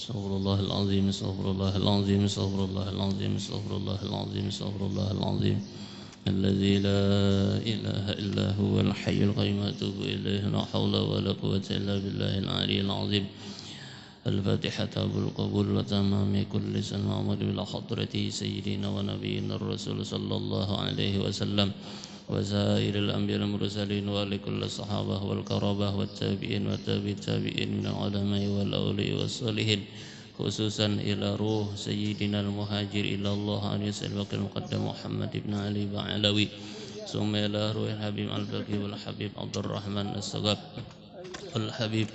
استغفر الله العظيم استغفر الله العظيم استغفر الله العظيم استغفر الله العظيم استغفر الله العظيم الذي لا إله إلا هو الحي القيوم أتوب إليه لا حول ولا قوة إلا بالله العلي العظيم. الفاتحة بالقبول وتمام كل سنة وعمر إلى حضرة سيدنا ونبينا الرسول صلى الله عليه وسلم وسائر الأنبياء المرسلين ولكل الصحابة والقرابة والتابعين والتابع التابعين من العلماء والأولياء والصالحين خصوصا إلى روح سيدنا المهاجر إلى الله عليه وسلم المقدم محمد بن علي بعلوي ثم إلى روح الحبيب الباقي والحبيب عبد الرحمن السقاف والحبيب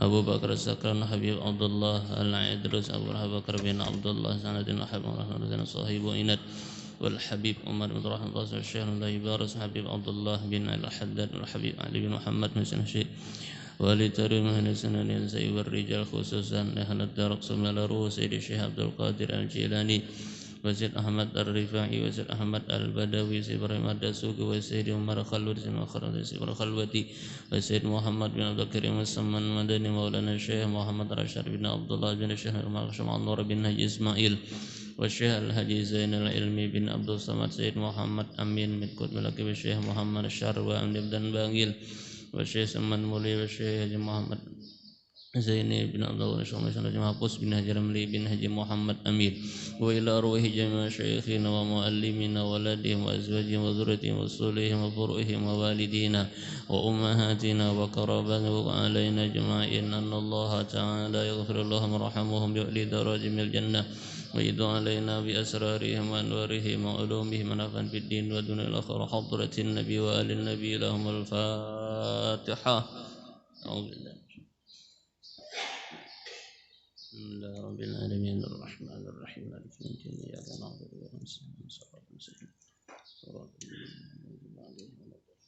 أبو بكر السكران حبيب عبد الله العيدروس أبو بكر بن عبد الله سند الحبيب ورحمة صاحب إناد والحبيب عمر بن رحمة الله الشيخ الله بارس حبيب عبد الله بن الحداد والحبيب علي بن محمد بن سنشي ولترم من سنن زي والرجال خصوصا أهل الدرق ثم لروه سيد الشيخ عبد القادر الجيلاني وسيد أحمد الرفاعي وسيد أحمد البدوي سيد إبراهيم الدسوقي وسيد عمر خلود سيد خلوتي وسيد محمد بن عبد الكريم السمان المدني مولانا الشيخ محمد رشاد بن عبد الله بن الشيخ المعشم النور بن هجي إسماعيل والشيخ الهجي زين العلمي بن عبد الصمد سيد محمد أمين من كتب لقب الشيخ محمد الشر وأمن بن باغيل والشيخ سمان مولي والشيخ محمد زيني بن عبد الله بن محفوظ بن هجر ملي بن هجي محمد أمير وإلى أرواح جميع شيخنا ومعلمنا وولدهم وأزواجهم وذريتهم وصولهم وفروعهم ووالدينا وأمهاتنا وقرابنا وعلينا أجمعين أن الله تعالى يغفر لهم ويرحمهم بأولي درجة من الجنة ويدعو علينا بأسرارهم وأنوارهم وعلومهم ونفعا في الدين والدنيا الآخرة حضرة النبي وآل النبي لهم الفاتحة. أعوذ بالله. بسم الله رب العالمين الرحمن الرحيم مالك يوم الدين إياك نعبد وإياك نستعين صراط المستقيم صراط الذين أنعمت عليهم غير المغضوب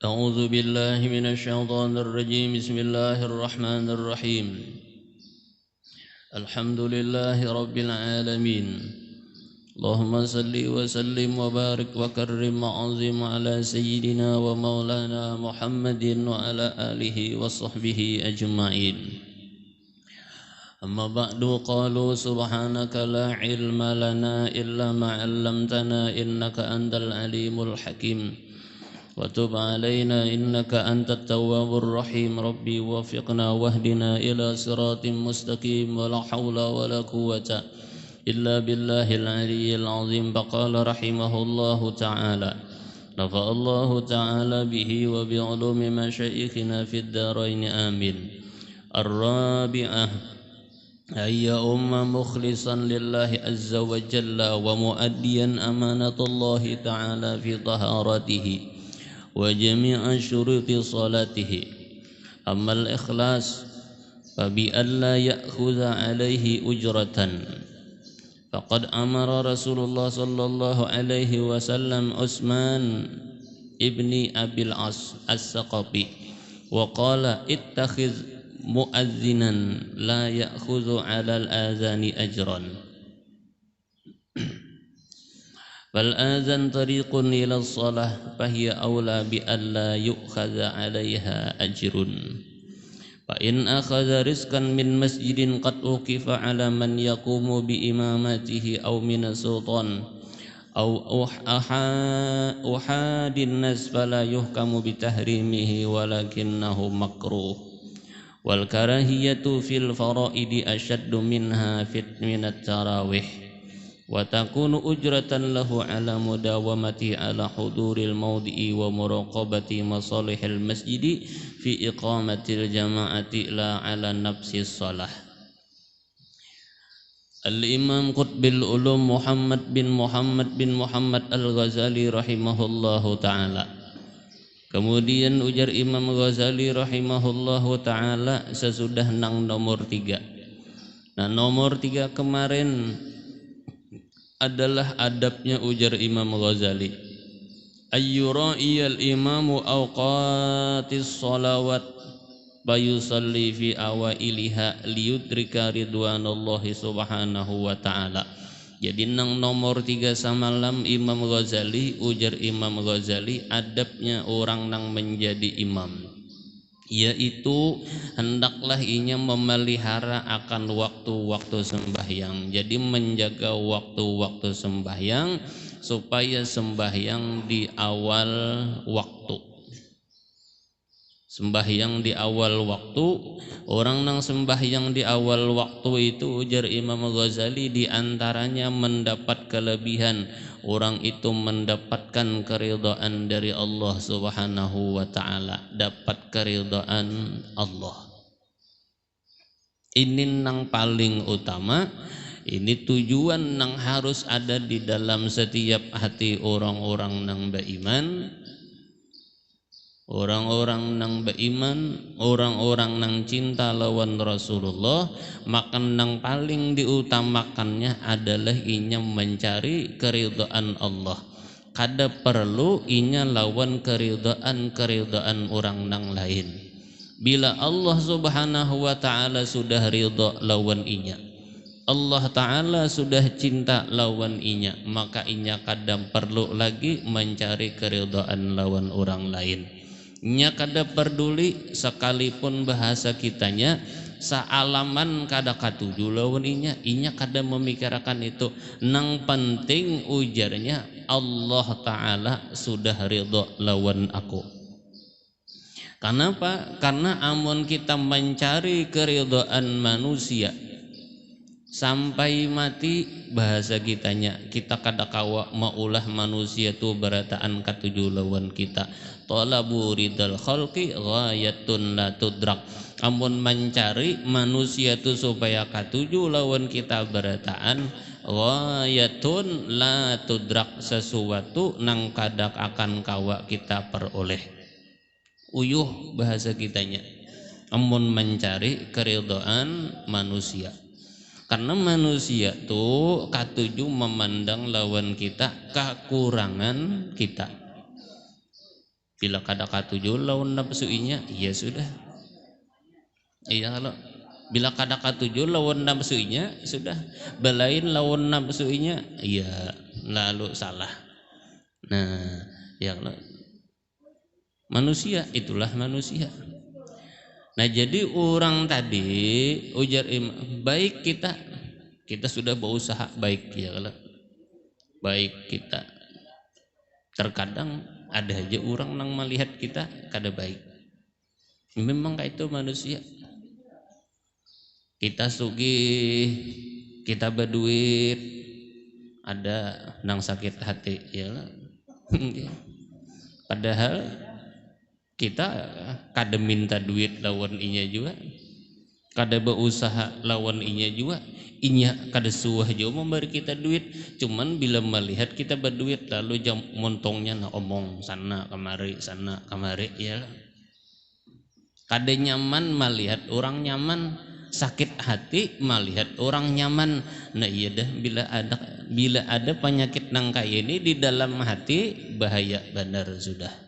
أعوذ بالله من الشيطان الرجيم بسم الله الرحمن الرحيم الحمد لله رب العالمين اللهم صل وسلم وبارك وكرم وعظم على سيدنا ومولانا محمد وعلى آله وصحبه أجمعين. أما بعد قالوا سبحانك لا علم لنا إلا ما علمتنا إنك أنت العليم الحكيم وتب علينا إنك أنت التواب الرحيم ربي وفقنا واهدنا إلى صراط مستقيم ولا حول ولا قوة إلا بالله العلي العظيم. فقال رحمه الله تعالى نفع الله تعالى به وبعلوم مشايخنا في الدارين آمين. الرابعة أي مخلصا لله عز وجل ومؤديا أمانة الله تعالى في طهارته وجميع شروط صلاته. أما الإخلاص فبألا يأخذ عليه أجرة فقد أمر رسول الله صلى الله عليه وسلم عثمان ابن أبي العاص الثقفي وقال اتخذ مؤذنا لا يأخذ على الآذان أجرا. فالآذان طريق إلى الصلاة فهي أولى بألا يؤخذ عليها أجر. فإن أخذ رزقا من مسجد قد أوقف على من يقوم بإمامته أو من السلطان أو أحد الناس فلا يحكم بتحريمه ولكنه مكروه. والكراهية في الفرائض أشد منها من التراويح وتكون أجرة له على مداومته على حضور الموضع ومراقبة مصالح المسجد في إقامة الجماعة لا على نفس الصلاة. الإمام قطب العلوم محمد بن محمد Al-Ghazali rahimahullahu ta'ala. Kemudian ujar Imam Ghazali rahimahullahu ta'ala sesudah nang nomor 3. Nah nomor 3 kemarin adalah adabnya ujar Imam Ghazali. Ayyura'iyal imamu awqatis salawat fayusalli fi awailiha liyudrika ridwanallahi subhanahu wa ta'ala. Jadi nang nomor 3 samalam Imam Ghazali, ujar Imam Ghazali, adabnya orang nang menjadi imam, yaitu hendaklah inya memelihara akan waktu-waktu sembahyang. Jadi menjaga waktu-waktu sembahyang supaya sembahyang di awal waktu. Sembahyang di awal waktu, orang nang sembahyang di awal waktu itu, ujar Imam Ghazali, diantaranya mendapat kelebihan, orang itu mendapatkan keridhaan dari Allah subhanahu wa ta'ala, dapat keridhaan Allah. Ini nang paling utama, ini tujuan nang harus ada di dalam setiap hati orang-orang nang beriman. Orang-orang nang beriman, orang-orang nang cinta lawan Rasulullah, maka nang paling diutamakannya adalah inya mencari keridhaan Allah. Kada perlu inya lawan keridhaan orang nang lain. Bila Allah subhanahu wa ta'ala sudah ridha lawan inya, Allah ta'ala sudah cinta lawan inya, maka inya kadang perlu lagi mencari keridhaan lawan orang lain. Nya kada peduli sekalipun bahasa kitanya saalaman kada katuju lawan inya kada memikirkan itu. Nang penting ujarnya Allah ta'ala sudah ridha lawan aku. Kenapa? Karena amun kita mencari keridhaan manusia sampai mati, bahasa kitanya kita kada kawa maulah manusia tu berataan katuju lawan kita. Talabu ridal khalqi ghayatun la tudrak. Amun mencari manusia tu supaya katuju lawan kita berataan, ghayatun la tudrak, sesuatu nang kada akan kawa kita peroleh. Uyuh bahasa kitanya amun mencari keridhaan manusia. Karena manusia tuh katuju memandang lawan kita kekurangan kita. Bila kada katuju lawan nafsuinya, ya sudah. Iya, kalau bila kada katuju lawan nafsuinya, sudah. Belain lawan nafsuinya, iya lalu salah. Nah, ya kalau manusia itulah manusia. Nah, jadi orang tadi ujar baik kita sudah berusaha baik, ya kalau baik kita. Terkadang ada aja orang nang melihat kita kada baik. Memang kayak itu manusia. Kita sugih, kita berduit, ada nang sakit hati, ya. Padahal kita kada minta duit lawan inya juga, kada berusaha lawan inya juga, inya kada suah juga memberi kita duit. Cuman bila melihat kita berduit lalu jam montongnya na omong sana kemari, ya. Kada nyaman melihat orang nyaman, sakit hati melihat orang nyaman. Nah iya dah, bila ada penyakit nang kaya ini di dalam hati, bahaya benar sudah.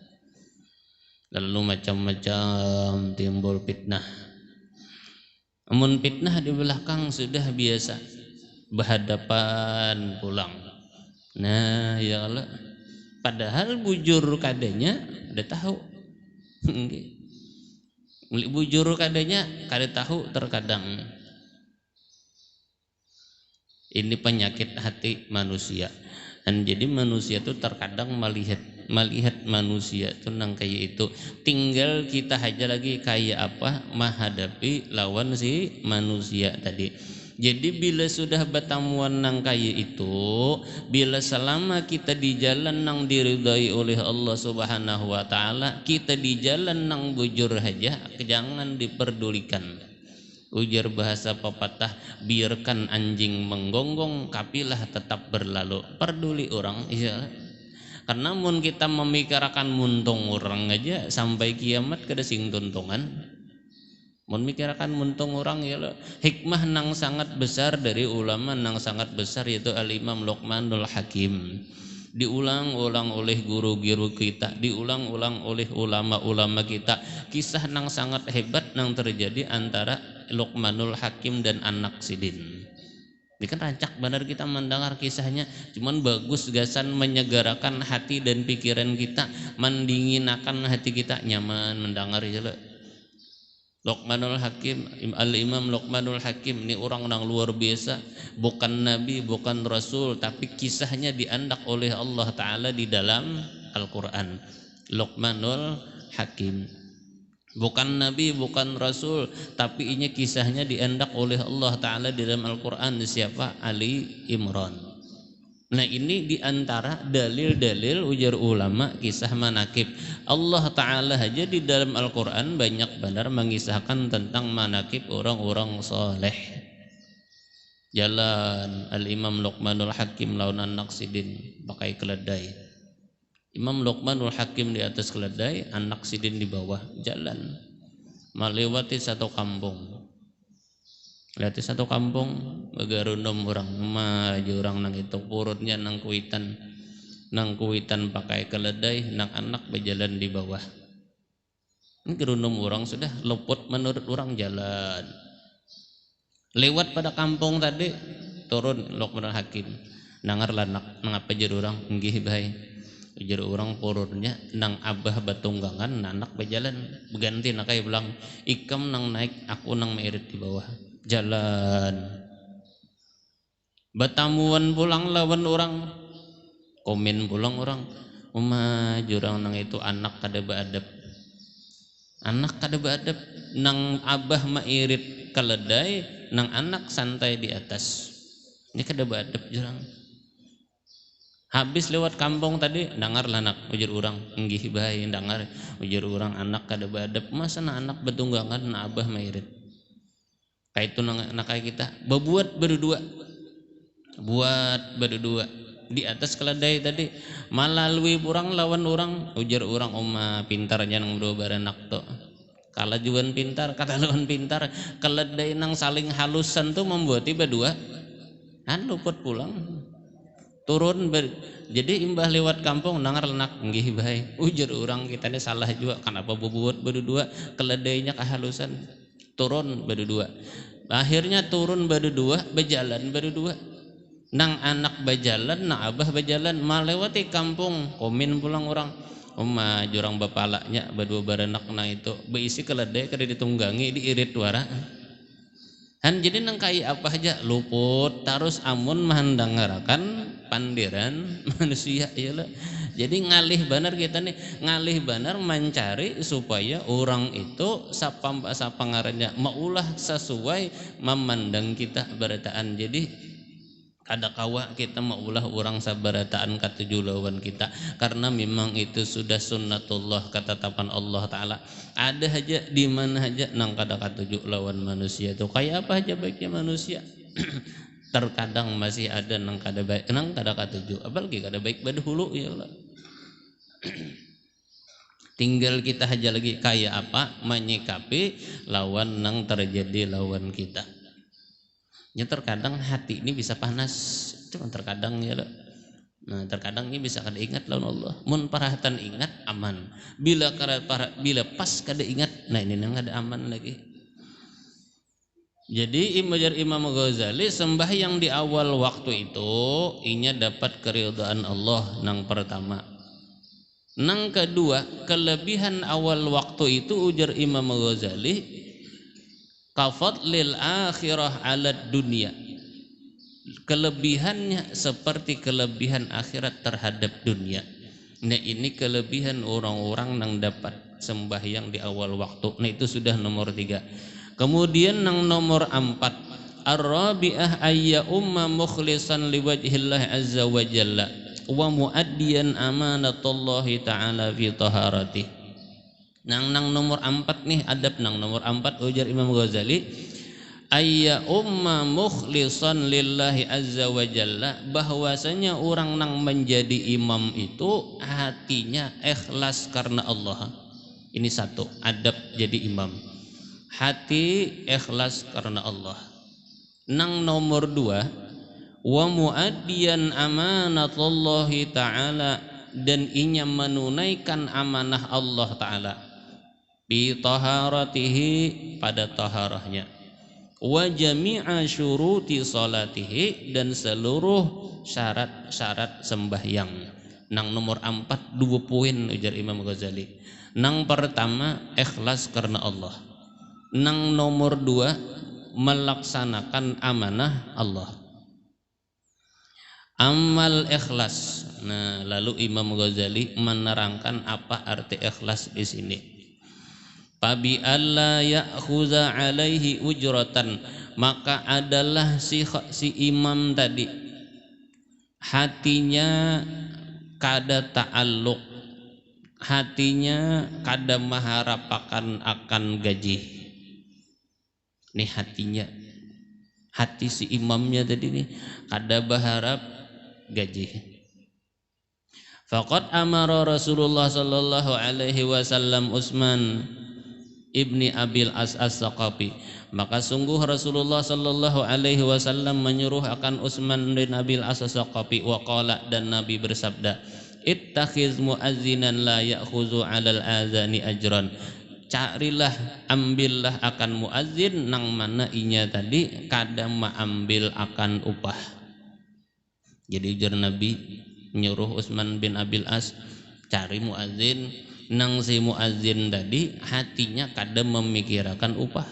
Lalu macam-macam timbul fitnah. Amun fitnah di belakang sudah biasa, berhadapan pulang. Nah ya Allah, padahal bujur kadanya ada tahu. Bujur kadanya kada tahu terkadang. Ini penyakit hati manusia. Dan jadi manusia itu terkadang melihat manusia itu nang kayak itu. Tinggal kita aja lagi kayak apa menghadapi lawan si manusia tadi. Jadi bila sudah bertemuan nang kayak itu, bila selama kita di jalan nang diridai oleh Allah Subhanahu wa ta'ala, kita di jalan nang bujur aja, jangan diperdulikan. Ujar bahasa pepatah, biarkan anjing menggonggong, kapilah tetap berlalu. Peduli orang, iya. Karena mun kita memikirkan muntung orang aja sampai kiamat kada sing tuntungan. Mun mikirkan muntung orang, ya, hikmah nang sangat besar dari ulama nang sangat besar yaitu Al-Imam Luqmanul Hakim. Diulang-ulang oleh guru-guru kita, diulang-ulang oleh ulama-ulama kita. kisah nang sangat hebat nang terjadi antara Luqmanul Hakim dan anak Sidin. Ini kan rancak benar kita mendengar kisahnya, cuman bagus gasan menyegarakan hati dan pikiran kita, mendinginkan hati kita, nyaman mendengar ya. Luqmanul Hakim, Al-Imam Luqmanul Hakim ini orang yang luar biasa, bukan nabi, bukan rasul, tapi kisahnya diandak oleh Allah Ta'ala di dalam Al-Quran. Luqmanul Hakim bukan nabi, bukan rasul, tapi ini kisahnya diandak oleh Allah Ta'ala di dalam Al-Quran. Siapa? Ali Imran. Nah ini diantara dalil-dalil ujar ulama kisah manakib. Allah Ta'ala aja di dalam Al-Quran banyak benar mengisahkan tentang manakib orang-orang soleh. Jalan Al-Imam Luqmanul Hakim lawan anak Sidin pakai keledai. Imam Luqmanul Hakim di atas keledai, anak Sidin di bawah jalan melewati satu kampung. Lewati satu kampung begarundum orang maju orang nang itu purutnya nang kuitan pakai keledai, nang anak berjalan di bawah. Ini gerundum orang sudah luput menurut orang jalan. Lewat pada kampung tadi turun Luqmanul Hakim. Nangar lanak mengapa jar orang nggih bae. Jar orang purutnya nang abah batunggangan nanak berjalan berganti nakai bilang ikam nang naik aku nang meirit di bawah. Jalan batamuan pulang lawan orang komen pulang orang jurang nang itu anak kada beadab nang abah mairit keledai nang anak santai di atas ini kada beadab jurang. Habis lewat kampung tadi dengar lanak ujar orang nggih bae dengar ujar orang anak kada beadab masa anak betunggangan na abah mairit. Kayak itu nakai kita berbuat berdua di atas keledai tadi melalui orang lawan orang ujar orang pintarnya nang berdua baranak to kala juan pintar kata lawan pintar keledai nang saling halusan tuh membuat berdua luput pulang turun jadi imbah lewat kampung nangar lenak nggih bae ujar orang kita ini salah juga kenapa berbuat berdua keledainya kehalusan turun berdua. Akhirnya turun berdua, berjalan berdua. Nang anak berjalan, nang abah berjalan, melewati kampung, komen pulang orang. Jurang bapalaknya berdua baranak na itu beisi keledai kada ditunggangi diirit wara. Han jadi nang kai apa aja luput terus amun mahandangarakan pandiran manusia iyalah. Jadi ngalih benar kita nih ngalih benar mencari supaya orang itu sapa ngarannya maulah sesuai memandang kita berataan. Jadi ada kawa kita maulah orang sabarataan katujuh lawan kita karena memang itu sudah sunnatullah ketetapan Allah Ta'ala. Ada aja di mana aja nang kada katujuh lawan manusia itu kayak apa aja baiknya manusia. Terkadang masih ada nang kada baik nang kada katujuh apalagi kada baik badhulu ya Allah. Tinggal kita aja lagi kayak apa menyikapi lawan nang terjadi lawan kita. Ya terkadang hati ini bisa panas, itu terkadang ya. Nah terkadang ini bisa kada ingat lawan Allah. Mun parahatan ingat aman. Bila pas kada ingat, nah ini nang ada aman lagi. Jadi Imam Ghazali sembahyang di awal waktu itu inya dapat keridhaan Allah nang pertama. Nang kedua, kelebihan awal waktu itu ujar Imam Ghazali kafadlil akhirah ala dunia. Kelebihannya seperti kelebihan akhirat terhadap dunia. Nah ini kelebihan orang-orang yang dapat sembahyang di awal waktu. Nah itu sudah nomor 3. Kemudian nang nomor 4 ar-rabi'ah ayya umma mukhlisan liwajhillah azza wa jalla wa muaddiyan amanatullahi ta'ala fi taharati. Nang nomor 4 nih adab nang nomor 4 ujar Imam Ghazali ayya umma mukhlisan lillahi azza wa jalla bahwasanya orang nang menjadi imam itu hatinya ikhlas karena Allah. Ini satu adab jadi imam, hati ikhlas karena Allah. Nang nomor 2 wa muaddiyan amanatullahi ta'ala dan inya menunaikan amanah Allah Ta'ala. bi taharatihi pada taharahnya, wa jami'a syuruti salatihi dan seluruh syarat-syarat sembahyang. Nang nomor 4 2 poin ujar Imam Ghazali. Nang pertama ikhlas karena Allah. Nang nomor 2 melaksanakan amanah Allah. Amal ikhlas. Nah, lalu Imam Ghazali menerangkan apa arti ikhlas di sini. Fabi alla ya'khuza alaihi ujratan, maka adalah si imam tadi hatinya kada ta'alluq, hatinya kada mengharapkan akan gaji. Nih hatinya, hati si imamnya tadi nih kada berharap gaji. Faqad amara Rasulullah sallallahu alaihi wasallam Utsman ibni Abil As As-Saqafi, maka sungguh Rasulullah sallallahu alaihi wasallam menyuruh akan Utsman bin Abil As As-Saqafi, wa qala, dan Nabi bersabda, ittakhiz muazzinan la ya'khuzu 'alal azani ajran, carilah, ambillah akan muazzin nang mana inya tadi kada ambil akan upah. Jadi ujar Nabi nyuruh Utsman bin Abil As cari muazzin nang si muazzin tadi hatinya kada memikirkan upah.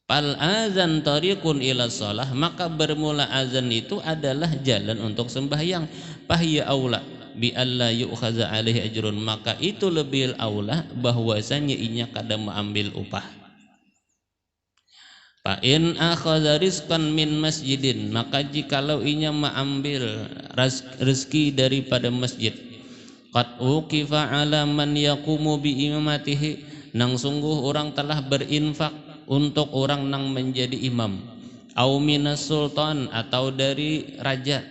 Fal azan tariqun ila shalah, maka bermula azan itu adalah jalan untuk sembahyang. Fahya aula bi alla yu'khaza alaihi ajrun, maka itu lebih aula bahwasanya inya kada mengambil upah. Fa in akhadha rizqan min masjidin, maka jikalau inya mengambil rezeki daripada masjid, qad uqifa ala man yaqumu bi imamatihi, nang sungguh orang telah berinfak untuk orang nang menjadi imam, au minas sultan, atau dari raja,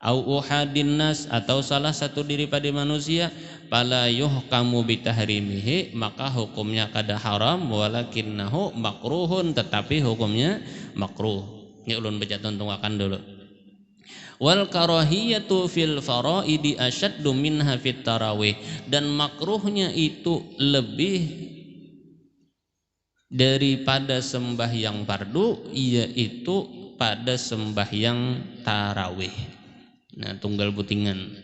au uhadin nas, atau salah satu daripada manusia, fala yuhkamu bitahrimihi, maka hukumnya kada haram, walakinnahu makruhun, tetapi hukumnya makruh. Ini ulun baca tuntungakan dulu. Wal karahiyatu fil faraidi asyaddu minha fit tarawih, dan makruhnya itu lebih daripada sembahyang fardu, yaitu pada sembahyang tarawih. Nah, tunggal putingan.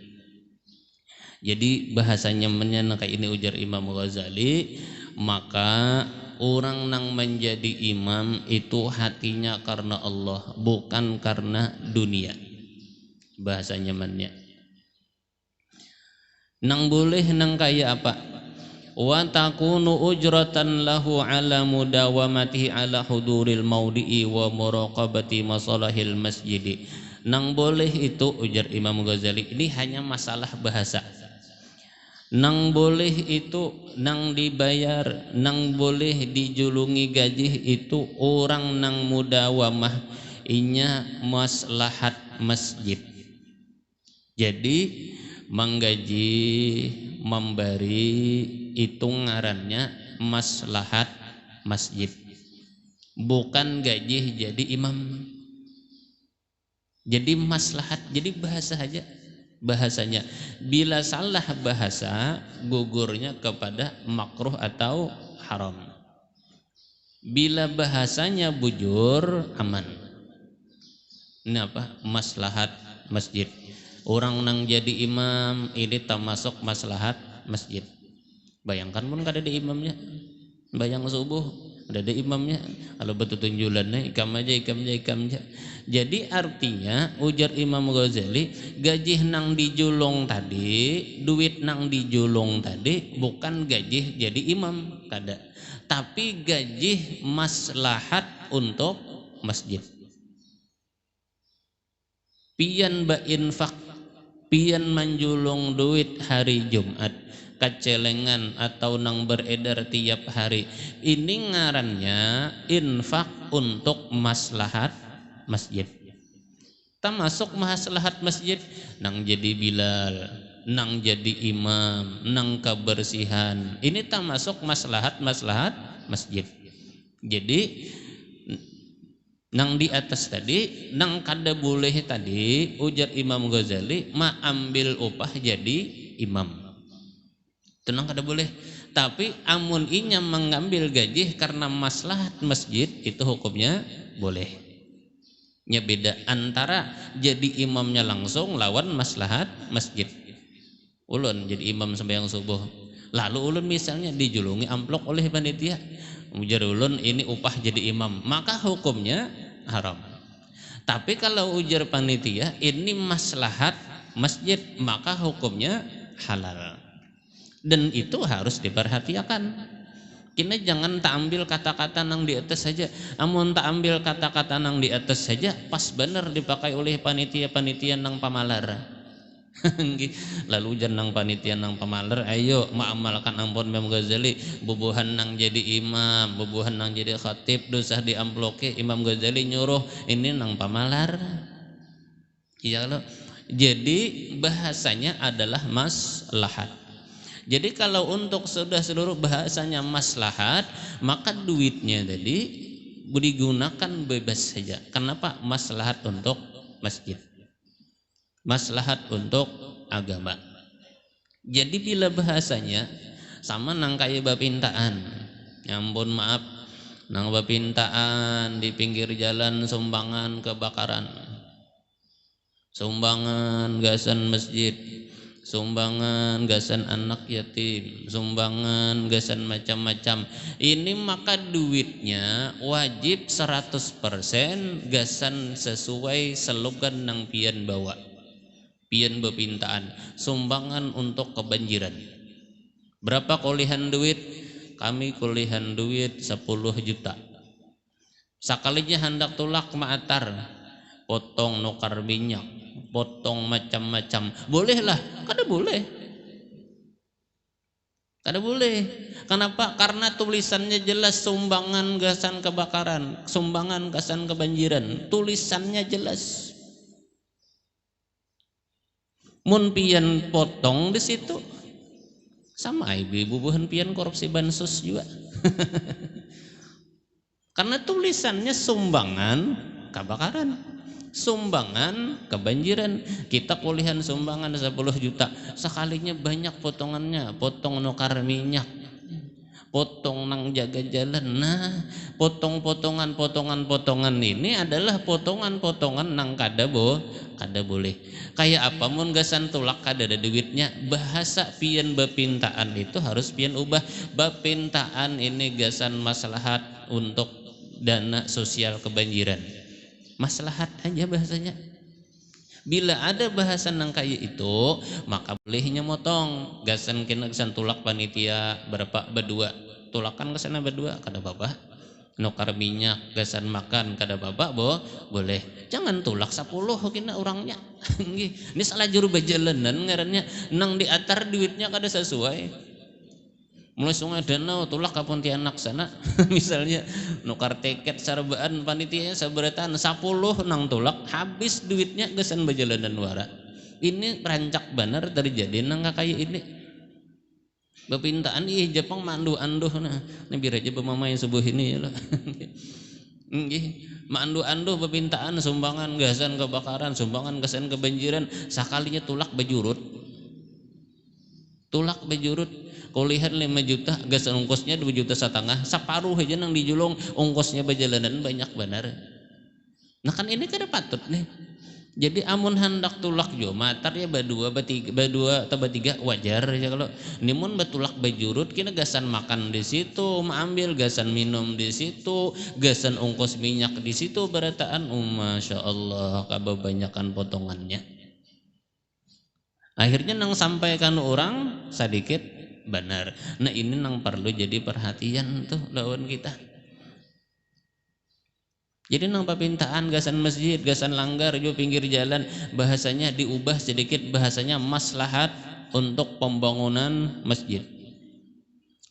Jadi bahasanya menyenangkan ini ujar Imam Ghazali, maka orang nang menjadi imam itu hatinya karena Allah, bukan karena dunia. Bahasa nyamannya nang boleh nang kaya apa, wa takunu ujratan lahu ala mudawamatihi ala huduril maudi'i wa muraqabati masalahil masjidi. Nang boleh itu ujar Imam Ghazali, ini hanya masalah bahasa. Nang boleh itu nang dibayar, nang boleh dijulungi gaji itu orang nang mudawamah inya maslahat masjid. Jadi menggaji, memberi itu ngarannya maslahat masjid, bukan gaji jadi imam. Jadi maslahat, jadi bahasa aja bahasanya. Bila salah bahasa gugurnya kepada makruh atau haram. Bila bahasanya bujur aman. Ini apa? Maslahat masjid. Orang nang jadi imam ini termasuk maslahat masjid. Bayangkan pun kada ada imamnya, bayang subuh ada imamnya, kalau betul tunjulannya ikam aja. Jadi artinya ujar Imam Ghazali, gaji nang dijulung tadi, duit nang dijulung tadi bukan gaji jadi imam, kada, tapi gaji maslahat untuk masjid. Pian ba infak, pian menjulung duit hari Jumat, kecelengan atau nang beredar tiap hari, ini ngarannya infak untuk maslahat masjid. Termasuk maslahat masjid nang jadi Bilal, nang jadi imam, nang kebersihan, ini termasuk maslahat masjid. Jadi nang di atas tadi, nang kada boleh tadi ujar Imam Ghazali, ma ambil upah jadi imam. tenang kada boleh. Tapi amun inya mengambil gaji karena maslahat masjid, itu hukumnya boleh. Nya beda antara jadi imamnya langsung lawan maslahat masjid. Ulun jadi imam sembahyang subuh, lalu ulun misalnya dijulungi amplok oleh panitia, ujar ulun ini upah jadi imam, maka hukumnya haram. Tapi kalau ujar panitia ini maslahat masjid, maka hukumnya halal. Dan itu harus diperhatikan. Kini jangan tak ambil kata-kata nang di atas saja. Amun tak ambil kata-kata nang di atas saja, pas benar dipakai oleh panitia-panitia nang pamalar. Lalu ujar nang panitia nang pamalar, ayo maamalkan ampun Imam Ghazali, bubuhan nang jadi imam, bubuhan nang jadi khatib, dosa di amploke. Imam Ghazali nyuruh ini nang pamalar. Iya lo. Jadi bahasanya adalah maslahat. Jadi kalau untuk sudah seluruh bahasanya maslahat, maka duitnya tadi digunakan bebas saja. Kenapa? Maslahat untuk masjid, maslahat untuk agama. Jadi bila bahasanya sama nang kaya bapintaan, ampun maaf, nang bapintaan di pinggir jalan sumbangan kebakaran, sumbangan gasan masjid, sumbangan gasan anak yatim, sumbangan gasan macam-macam. Ini maka duitnya wajib 100% gasan sesuai slogan nang pian bawa, pian bepintaan, sumbangan untuk kebanjiran. Berapa kulihan duit? Kami kulihan duit 10 juta. Sakalinya hendak tulak maatar, potong nukar minyak, potong macam-macam, bolehlah? Kada boleh, kada boleh. Kenapa? Karena tulisannya jelas, sumbangan gasan kebakaran, sumbangan gasan kebanjiran, tulisannya jelas. Mun pian potong di situ sama ibu-ibu buhan pian korupsi bansos juga. Karena tulisannya sumbangan kebakaran, sumbangan kebanjiran. Kita kulihan sumbangan 10 juta, sekalinya banyak potongannya, potong nukar minyak, potong nang jaga jalan. Nah, potongan ini adalah potongan nang kada boleh. Kayak apa mun gasan tulak kada ada duitnya, bahasa pian bepintaan itu harus pian ubah. Bepintaan ini gasan maslahat untuk dana sosial kebanjiran, maslahat aja bahasanya. Bila ada bahasan nang kaya itu, maka bolehnya motong. Gasan kena gasan tulak panitia berapa berdua, tulakan kesana berdua kada apa-apa. Nukar minyak gasan makan kada apa-apa boleh. Jangan tulak 10 kena orangnya. Ini salah juru bajalanan ngarannya, nang diatar duitnya kada sesuai. Mulai Sungai Danau tulak ke Pontianak sana misalnya nukar tiket sarbaan panitianya saberatan 10 nang tulak, habis duitnya gesan bajalanan wara. Ini rancak benar terjadi nang kayak ini. Bepintaan ih Jepang mandu anduh nah biar aja pemamai subuh ini ya. Mandu bepintaan sumbangan gasan kebakaran, sumbangan gasan kebanjiran, sakalinya tulak bejurut. Tulak bejurut, kulihan 5 juta, gasan ongkosnya 2,5 juta, separuh aja nang dijulung, ongkosnya berjalanan banyak benar. Nah kan ini kada patut nih. Jadi amun hendak tulak jo matar ya berdua atau bertiga wajar ya. Kalau nimun betulak bejurut kena gasan makan di situ, ambil gasan minum di situ, gasan ongkos minyak di situ, berataan masya Allah kebanyakan potongannya. Akhirnya nang sampaikan orang sedikit benar. Nah ini nang perlu jadi perhatian tuh lawan kita. Jadi nang permintaan gasan masjid, gasan langgar jo pinggir jalan, bahasanya diubah sedikit, bahasanya maslahat untuk pembangunan masjid.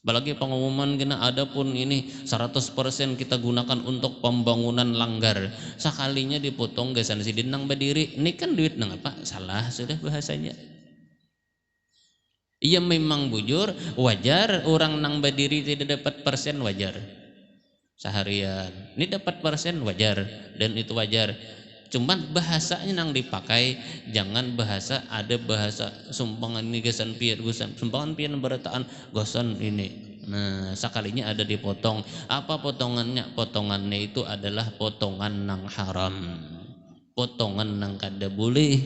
Apalagi pengumuman kena ada pun ini 100% kita gunakan untuk pembangunan langgar. Sekalinya dipotong gasan sidin nang berdiri, ini kan duit nang apa? Salah sudah bahasanya. Iya memang bujur, wajar orang nang berdiri tidak dapat persen, wajar. Seharian ini dapat persen wajar, dan itu wajar. Cuman bahasanya nang dipakai jangan bahasa ada bahasa sumpangan ini gesan pian gusan sumpangan pian berataan gosan ini. Nah sekalinya ada dipotong. Apa potongannya? Potongannya itu adalah potongan nang haram, potongan nang kada boleh.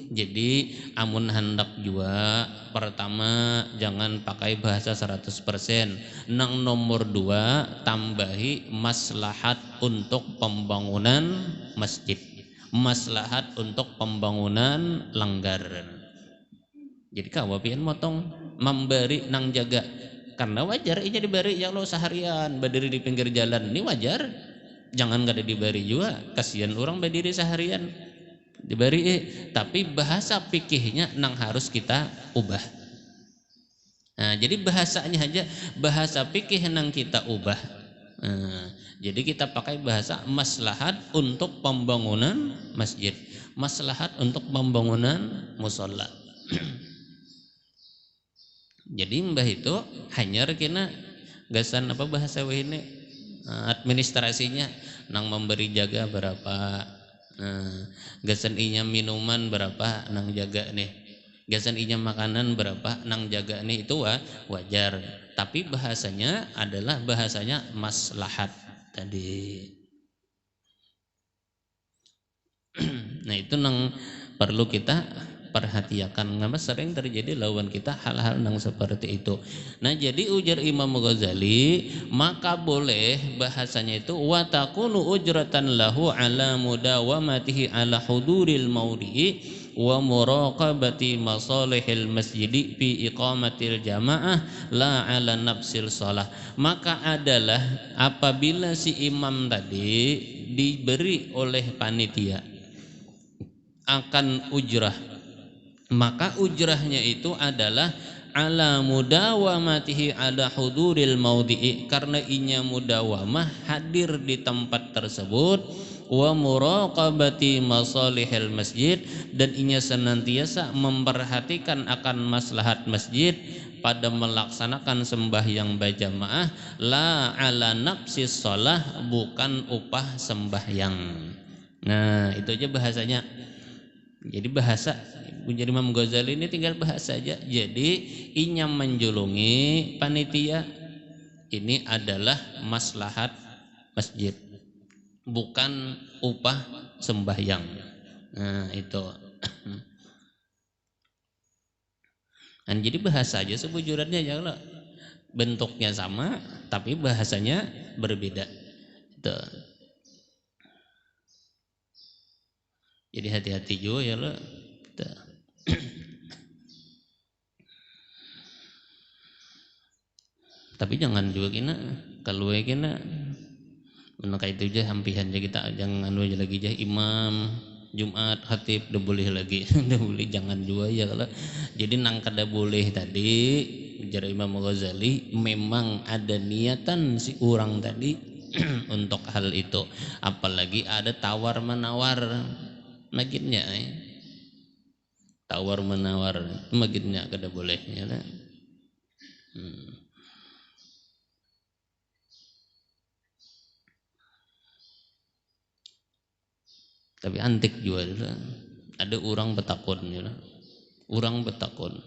Jadi amun hendak jua pertama jangan pakai bahasa 100%. Nang nomor 2 tambahi maslahat untuk pembangunan masjid, maslahat untuk pembangunan langgar. Jadi kawapian motong memberi nang jaga karena wajar ini diberi ya lo seharian berdiri di pinggir jalan ini wajar. Jangan kada diberi juga kasihan orang berdiri seharian diberi tapi bahasa fikihnya nang harus kita ubah. Nah, jadi bahasanya aja bahasa fikih nang kita ubah. Nah, jadi kita pakai bahasa maslahat untuk pembangunan masjid, maslahat untuk pembangunan musola. Jadi mbah itu hanya kena gasan apa bahasa ini administrasinya nang memberi jaga berapa. Gasan inya minuman berapa nang jaga nih, gasan inya makanan berapa nang jaga nih, itu wajar. Tapi bahasanya adalah bahasanya maslahat tadi. Nah itu nang perlu kita perhatikan, karena sering terjadi lawan kita hal-hal yang seperti itu. Nah jadi ujar Imam Ghazali maka boleh bahasanya itu wa takunu ujratan lahu ala mudawamatihi ala huduril maudhi'i wa muraqabati masalihil masjidi fi iqamatil jamaah la ala nafsil shalah. Maka adalah apabila si imam tadi diberi oleh panitia akan ujrah, maka ujrahnya itu adalah ala mudawamatihi ala huduril maudhi'i, karena inya mudawamah hadir di tempat tersebut, wa muraqabati masalihil masjid, dan inya senantiasa memperhatikan akan maslahat masjid pada melaksanakan sembahyang berjamaah, la ala nafsis shalah, bukan upah sembahyang. Nah itu aja bahasanya. Jadi bahasa menjadi Imam Ghazali ini tinggal bahasa saja. Jadi inya menjulungi panitia ini adalah maslahat masjid, bukan upah sembahyang. Nah itu. Dan jadi bahasa aja sebujurannya ya Allah, bentuknya sama tapi bahasanya berbeda. Itu. Jadi hati-hati juga ya Allah. Tapi jangan juga kena kalau kena menekai itu aja hampihan aja kita, jangan aja lagi aja imam Jumat khatib udah boleh lagi udah boleh, jangan juga ya kalau. Jadi nang kada boleh tadi ujar Imam Ghazali memang ada niatan si orang tadi untuk hal itu, apalagi ada tawar menawar makinnya tawar menawar makinnya kada boleh ya kan? Tapi antik juga ada orang betakon ya, orang betakon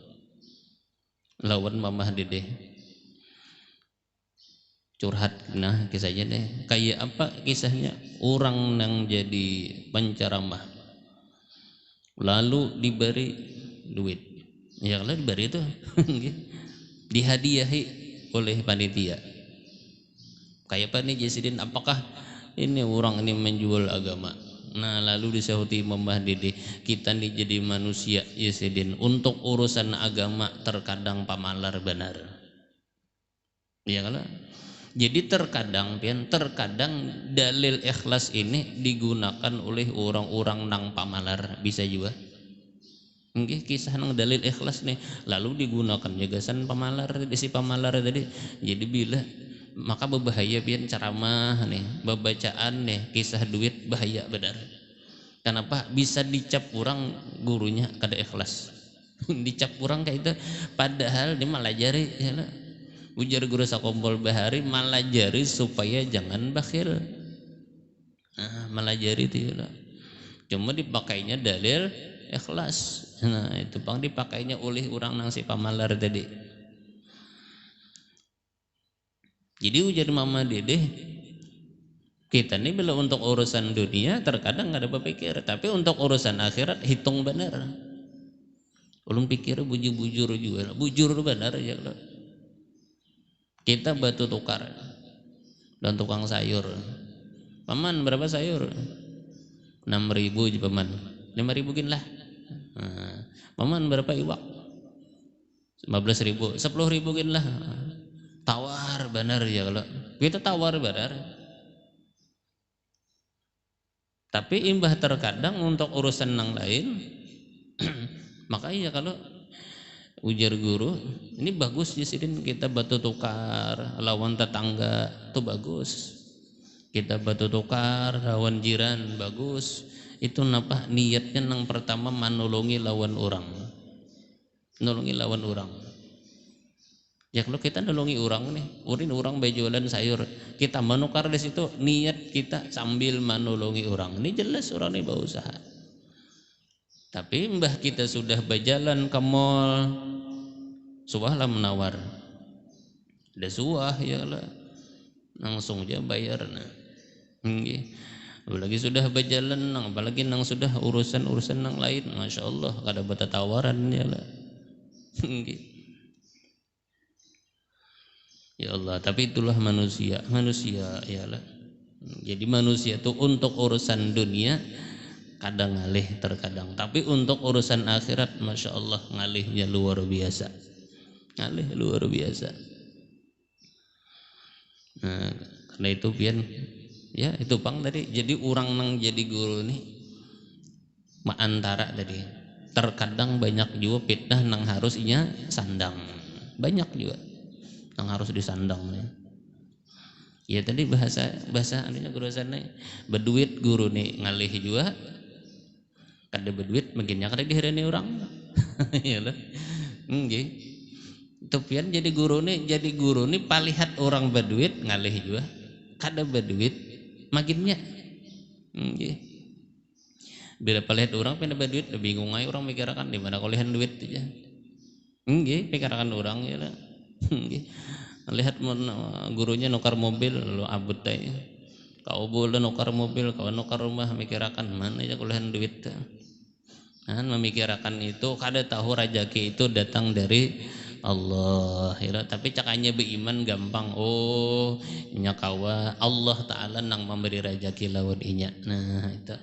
lawan mamah dede curhat. Nah kisahnya deh kayak apa kisahnya, orang yang jadi penceramah lalu diberi duit ya, kalau diberi itu dihadiahi oleh panitia. Kayak apa nih Jasidin, apakah ini orang ini menjual agama? Nah lalu disahuti Imam Mahdi, kita nih jadi manusia Jasidin untuk urusan agama terkadang pamalar benar ya kalau. Jadi terkadang dalil ikhlas ini digunakan oleh orang-orang nang pamalar, bisa juga kisah nang dalil ikhlas nih lalu digunakan jagasan pamalar si pamalar tadi. Jadi bila maka berbahaya pian ceramah nih, bacaan nih kisah duit bahaya benar. Kenapa? Bisa dicap orang gurunya kada ikhlas dicap orang kayak itu, padahal dia malah jari ya lah. Ujar guru sakompol bahari malah jari supaya jangan bakhil. Nah malah jari itu ya lah. Cuma dipakainya dalil ikhlas. Nah itu bang dipakainya oleh orang nang si pamalar tadi. Jadi ujar mama dedeh, kita nih bila untuk urusan dunia terkadang nggak ada berpikir, tapi untuk urusan akhirat hitung benar. Ulun pikir bujur-bujur juga, bujur benar ya. Kita batu tukar dan tukang sayur. Paman berapa sayur? 6.000 aja paman. 5.000 gin lah. Nah, paman berapa iwak? 15.000. 10.000 gin lah. Tawar benar ya kalau kita tawar benar. Tapi imbah terkadang untuk urusan yang lain. Makanya kalau ujar guru, ini bagus di sini kita batu tukar lawan tetangga itu bagus. Kita batu tukar lawan jiran bagus. Itu napa niatnya yang pertama menolongi lawan orang. Nolongi lawan orang. Ya kalau kita nolongi orang nih, orang berjualan sayur, kita menukar di situ niat kita sambil menolongi orang. Ini jelas orang ini berusaha. Tapi mbah kita sudah berjalan ke mall, suahlah menawar. Ada suah ya lah, langsung aja bayar. Nah, apalagi sudah berjalan, apalagi nang sudah urusan yang lain, masya Allah, kada bata tawaran ya lah. Ya Allah, tapi itulah manusia ya lah. Jadi manusia itu untuk urusan dunia kadang ngalih terkadang, tapi untuk urusan akhirat masya Allah ngalihnya luar biasa, ngalih luar biasa. Nah, karena itu pian ya itu pang tadi. Jadi orang nang jadi guru nih antara tadi terkadang banyak juga fitnah nang harusnya sandang, banyak juga yang harus disandang nih. Ya tadi bahasa anunya guru sana berduit guru nih ngalih juga kada berduit makinnya kada dihereni orang. Ya lah. Nggih. Itu pian jadi guru nih palihat orang berduit ngalih juga kada berduit makinnya. Nggih. Bila palihat orang pindah berduit bingung aja orang mikirakan di mana kolehan duit aja. Nggih, pikirakan orang ya lah. Lihat gurunya nukar mobil lo abut aja. Kau boleh nukar mobil, kau nukar rumah, mikirakan mana aja kuliahan duit. Nah, memikirakan itu kada tahu rezeki itu datang dari Allah. Ya, tapi cakanya beriman gampang. Oh, nyakawa Allah Taala nang memberi rezeki lawan inya. Nah itu.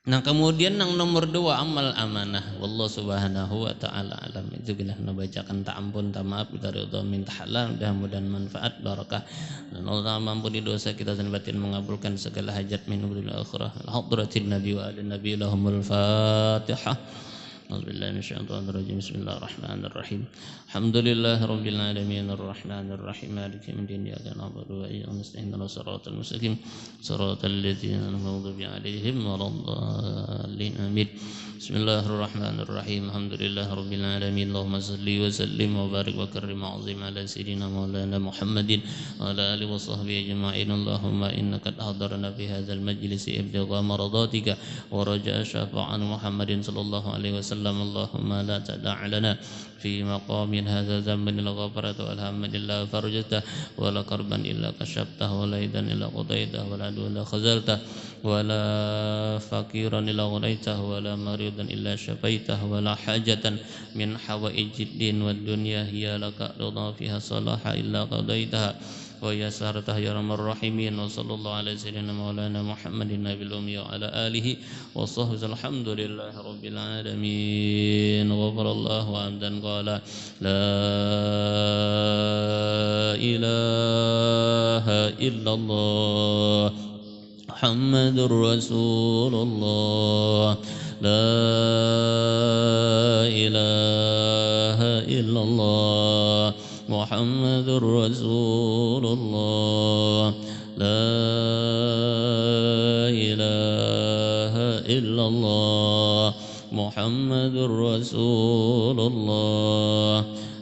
Nah kemudian yang nomor 2 amal amanah. Wallahu subhanahu wa ta'ala alam. Itu bila membacakan tak ampun tak maaf dari Allah minta halal mudah-mudahan manfaat barakah dan Allah mampu di dosa kita dan batin mengabulkan segala hajat min umril akhirah. Hadratin nabi wa alin nabi lahumul fatihah. Auzubillahi minasyaitonir rajim. Bismillahirrahmanirrahim. Alhamdulillahi rabbil alamin arrahmanir rahim maliki yaumiddin iyyaka na'budu wa iyyaka nasta'in ihdinas siratal mustaqim siratal ladzina an'amta 'alaihim ghairil amin. Bismillahirrahmanirrahim. Alhamdulillahi rabbil alamin. Allahumma shalli wa sallim wa barik wa karrim wa 'azim ala sayyidina maulana Muhammadin wa ala alihi wa sahbihi ajma'in. Allahumma innaka hadarna fi hadzal majlis ibtigha maradatika wa raja'a syafa'an Muhammadin sallallahu alaihi wasallam. Allahumma la tada'a lana fi maqamin hadza dhanban illa ghafarta wal hamdan illa farajta wa la karban illa kashafta wa la idan illa qadaita wa la illa khazalta wa la faqiran illa ghnaita wa la maridan illa shafaita wa la hajatan min hawaijid din wad dunya hiya laka ridha fiha salaha illa qadaitaha wa yasartah ya arhamar rahimin. Wa sallallahu ala sayyidina maulana Muhammadin nabil ummi wa ala alihi wa sahbihi alhamdulillahi rabbil alamin. Ghafarallahu amdan qala la ilaha illallah Muhammadur Rasulullah la ilaha illallah Muhammadur Rasulullah la ilaha illallah Muhammadur Rasulullah